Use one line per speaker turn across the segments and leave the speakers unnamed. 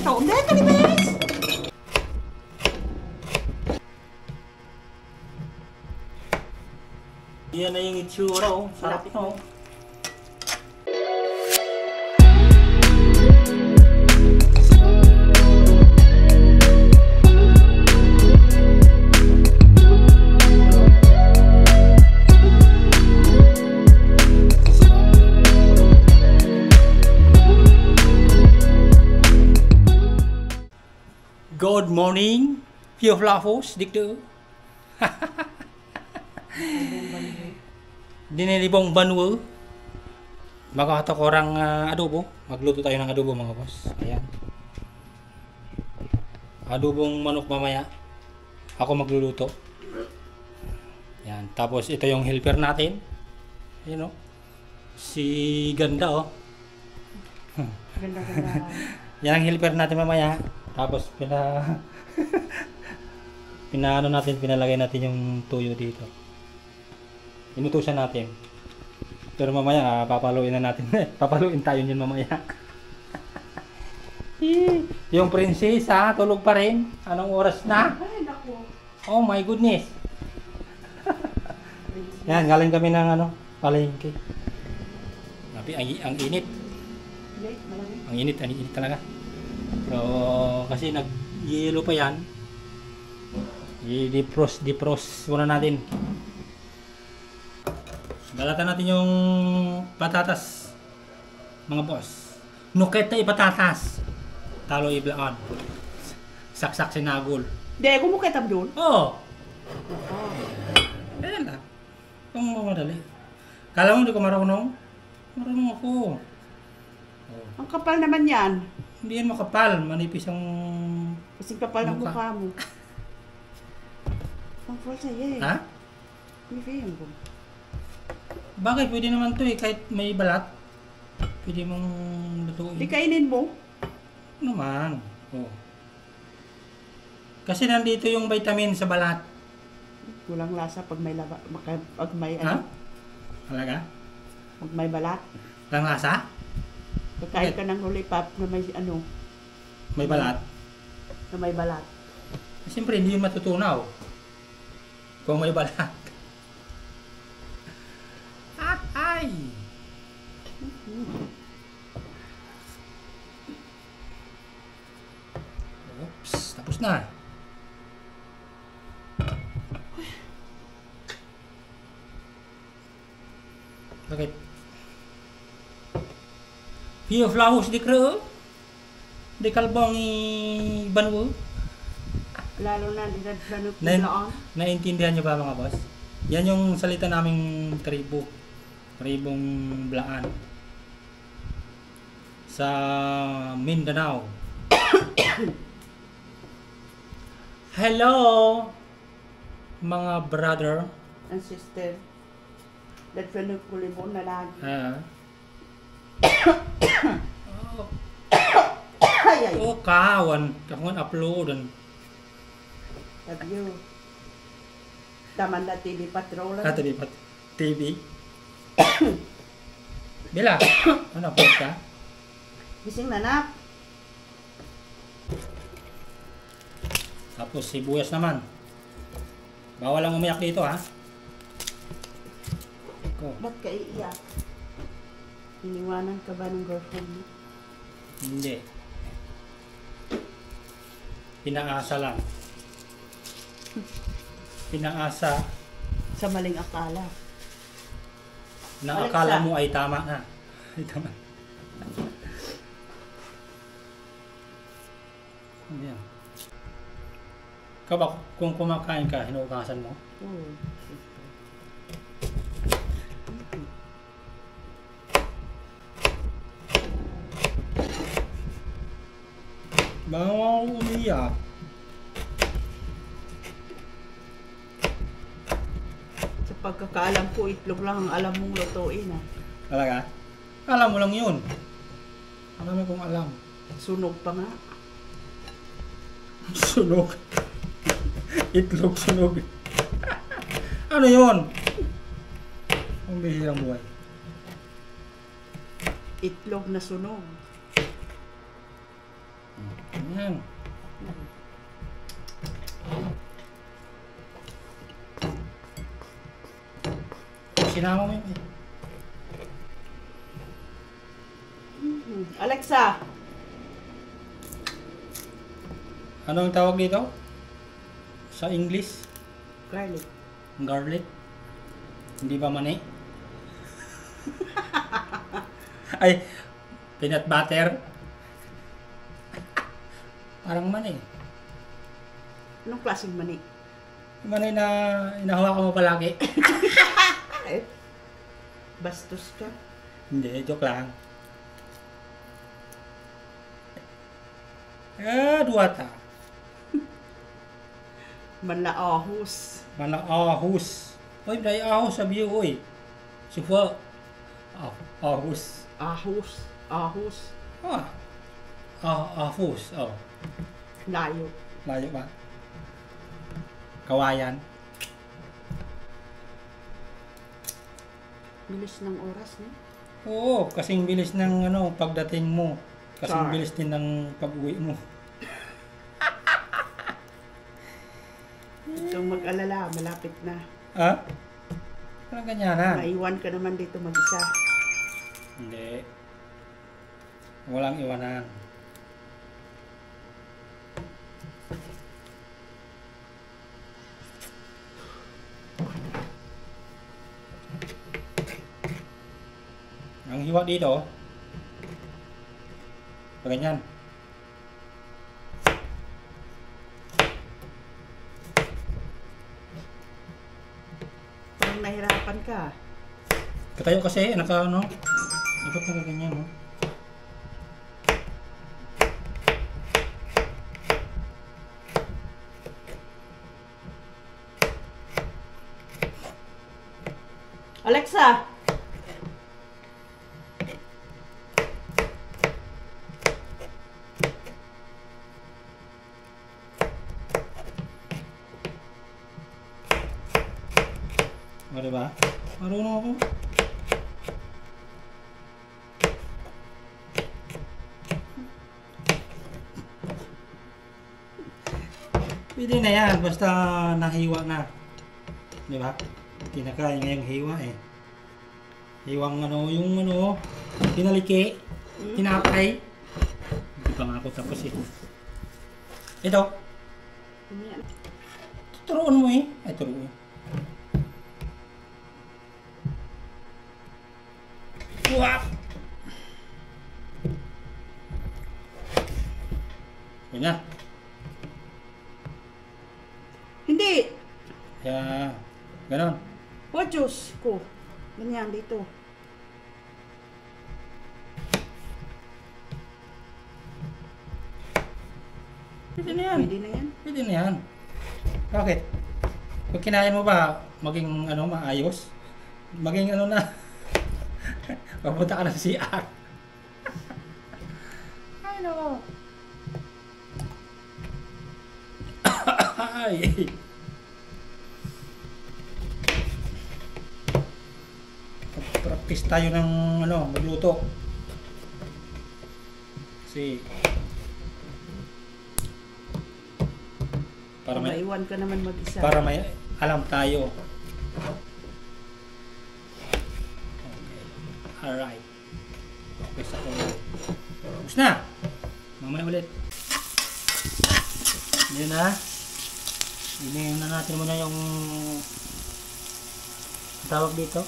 Taon na, kalibes!
Yan na yung itsura, oh. Sarap ito, oh. Good morning, Pio Flafos, dito. Dinilibong banwo. Magahatak orang adobo. Magluto tayo ng adobo mga boss. Ayan. Adobong manok mamaya. Ako magluluto. Ayan. Tapos ito yung helper natin. Ayan o. Si Ganda o.
Ganda.
Yan ang helper natin mamaya. Tapos pinalagay natin yung tuyo dito. Inutusan natin. Pero mamaya papaluin na natin. Papaluin tayo niyan mamaya. Yung prinsesa tulog pa rin. Anong oras na? Oh my goodness. Yan, galing kami ng palengke. Ang init. Ang init talaga. So, kasi nag-yelo pa yan. I-defrost muna natin. Balatan natin yung patatas. Mga boss. Nuket na ipatatas. Talo iblaan. Saksak sinagol.
Hindi, kumukitab doon?
Oo. Ayan lang. Kung mamadali. Kala mo hindi ko marunong? Marunong ako.
Ang kapal naman yan.
Hindi yan makapal, manipis ang...
Kasing kapal ng mukha mo. Ang falsa yan.
Ha?
Hindi yan ko.
Bagay, pwede naman to eh, kahit may balat. Pwede mong lutuin.
Di kainin mo?
Naman. Oh. Kasi nandito yung vitamin sa balat.
Kulang lasa pag may laba, pag may
Ha? Talaga?
Pag may balat.
Lang lasa?
Kakain ka ng lollipop na may
May balat?
Na may balat.
Siyempre, hindi yun matutunaw. Kung may balat. Ay! Oops, tapos na. Bakit? Pio Flafos di kreo. Di kalbong banwo.
Lalo na dinadlanok.
Naintindihan niyo ba mga boss? Yan yung salita naming tribo. Tribong Blaan. Sa Mindanao. Hello mga brother
And sister. Dadlanok kulibon na lagi.
Oh, kawan uploadan.
Sabi yun. Taman na TV Patrol.
TV. Bila, ano po ka?
Gising na nak.
Tapos sibuyas naman. Bawal lang umiyak dito ha.
Ba't ka iiyak? Iniwanan ka ba ng girlfriend mo?
Hindi. Pinaasa lang. Pinaasa.
Sa maling akala.
Na akala mo ay tama na. Ay tama. Ayan. Ikaw ba, kung kumakain ka, hinuugasan mo?
Oo.
Baka ako umiyak.
Sa pagkakaalam ko, itlog lang ang alam mong lutuin ha.
Talaga? Alam mo lang yun. Alam mo kung alam.
Sunog pa nga.
Sunog. Itlog sunog. Ano yun? Ang bihirang buhay.
Itlog na sunog.
Yan. Sinama mo yun eh.
Alexa,
Ano ang tawag dito? Sa English?
garlic.
Garlic? Hindi ba mani? Ay, peanut butter? Parang mani.
Anong klaseng mani?
Mani na inahawakan mo palagi.
Eh, bastos ka.
Hindi, joke lang. Duwata.
Malaahos.
Malaahos. Oy, dahil ahos sabi ko, oy. Sufa. Ahos.
Ahos. Ahos.
Ahos. Oh.
Layo.
Layo ba? Kawayan.
Bilis ng oras, no?
Oo, kasing bilis ng pagdating mo. Kasing
Char.
bilis din ng pag-uwi mo.
Huwag kang mag-alala, malapit na.
Ah? Parang ganyanan.
Maiwan ka naman dito mag-isa.
Hindi. Walang iwanan. Ang hiwa dito, ganyan.
Parang nahirapan ka.
Katayo kasi, dapat na ganyan, no?
Alexa!
O, diba? Marunong ako. Pwede na yan, basta nahiwa na. Diba? Kinakain ngayong hiwa eh. Hiwang pinaliki, tinapay. Hindi pa nga ako tapos eh. Ito, turuan mo eh. Ay, turuan. Wap! Yun na.
Hindi!
Kaya, ganon.
O, Diyos ko. Ganyan dito.
Pwede na yan.
Pwede na yan.
Pwede na yan. Bakit? Pag kinain mo ba, maging maayos? Maging na? Papunta ka na sa CR. Ay, no. Ay. Practice tayo ng magluto. Kasi para may
Maiwan ka naman mag-isa.
para may alam tayo. Alright. Okay, sa ko. Tapos na. Mamaya ulit. Yun na. Inihin na natin muna yung tawag dito.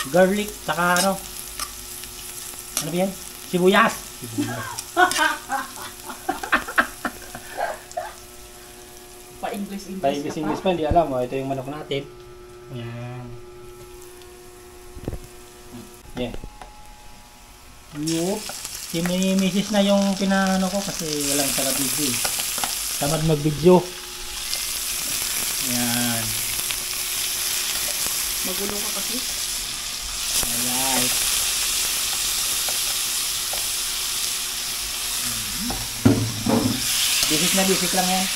Garlic, saka ano ba yan? Sibuyas.
Pa-English
Pa-English pa, hindi alam. Ito yung manok natin. Yan. Yeah. Yup. Si Mrs. na yung pinano ko kasi walang pala video. Tamad mag-video. Yan.
Magulo ka kasi.
Alright. Basic lang yan.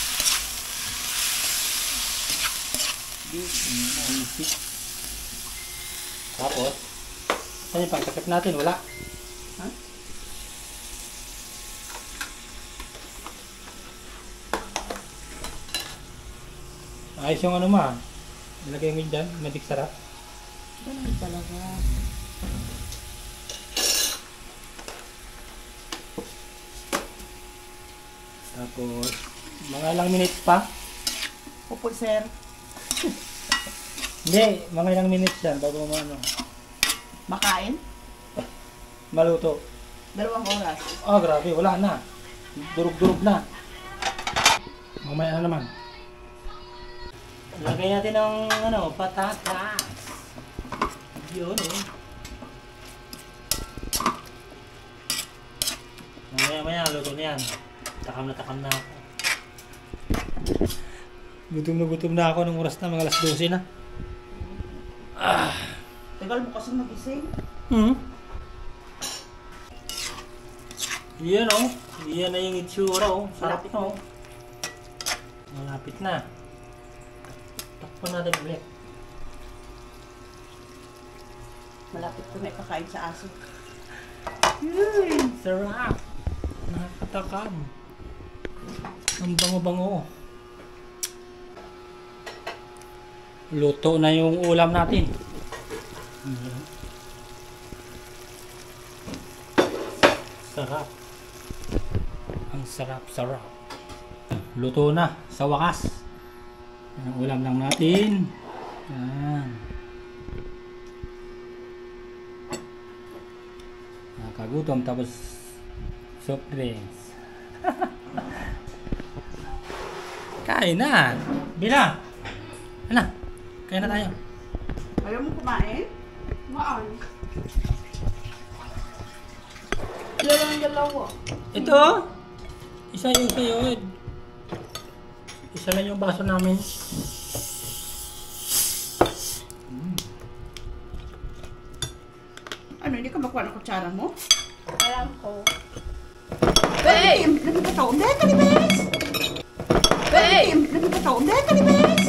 Basic. Tapos, saan yung pagkakip natin? Wala.
Ha?
Ayos yung ano ma. Nilagay mo dyan, magic sarap.
Ganun talaga.
Tapos, mga ilang minutes pa.
Opo, sir.
Hindi, mga ilang minutes yan bago mo ano,
Makain?
maluto.
2 oras.
Ah, grabe, wala na. Durog-durog na. Mamaya na naman. Lagay natin ng ano, patatas. Yun, oh. Mamaya, luto na yan. Takam na ako. Gutom na ako ng oras na, mga alas 12 na.
Tagal mo kasi magising.
Yan oh. Yan na yung itsura oh. Sarap na oh. Malapit na. Takpan natin ulit.
Malapit ko na ipakain sa aso.
Sarap. Nakakatakam. Ang bango-bango. Luto na yung ulam natin. Sarap. Ang sarap-sarap. Luto na sa wakas. Ang ulam lang natin. Yan. Nakakagutom tapos soft drinks. Kain na. Bila. Ano? Kain na tayo.
Ayaw mo kumain?
Maan. Dalawa.
Ito. Isa yung sa'yo. Isa lang yung baso namin.
Ano, hindi ka makuha ng kutsara mo?
Alam ko.
Hey! Nagkakataon na, Kalibes! Hey! Nagkakataon na, Kalibes!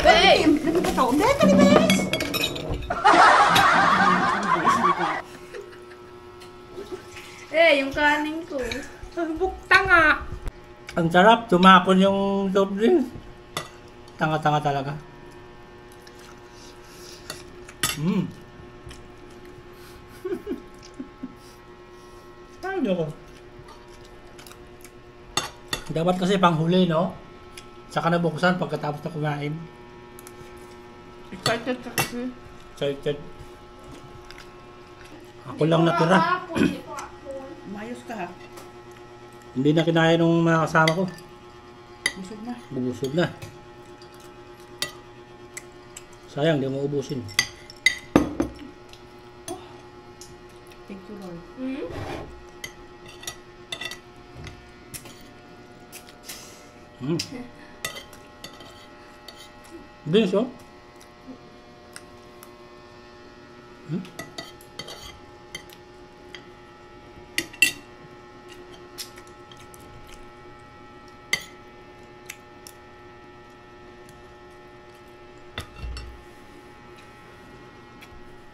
Hey! Nagkakataon na, Kalibes!
Yung kanin ko.
Bukta nga. Ang sarap. Tumapon yung soft drinks. Tanga-tanga talaga. Ano ko? Dapat kasi panghuli, no? Saka nabuksan pagkatapos na kumain.
Excited ka kasi.
Excited. Ako lang natira.
Umayos ka ha.
Hindi na kinaya nung mga kasama ko.
Busog na.
Bubusog na. Sayang, di mo ubusin.
Thank you, Lord. Bilis, oh.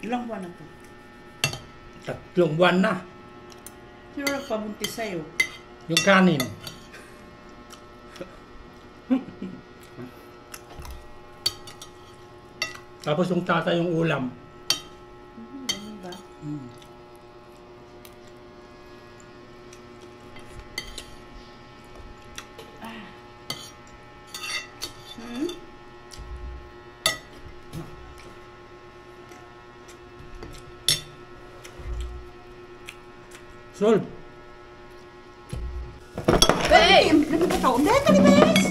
Ilang buwan na to?
3 buwan na.
Sino nagpabuntis sa'yo?
Yung kanin. Tapos yung tata yung ulam.
Ano ba?
Solve.
Hey! Nagkakataon na, Kalibes!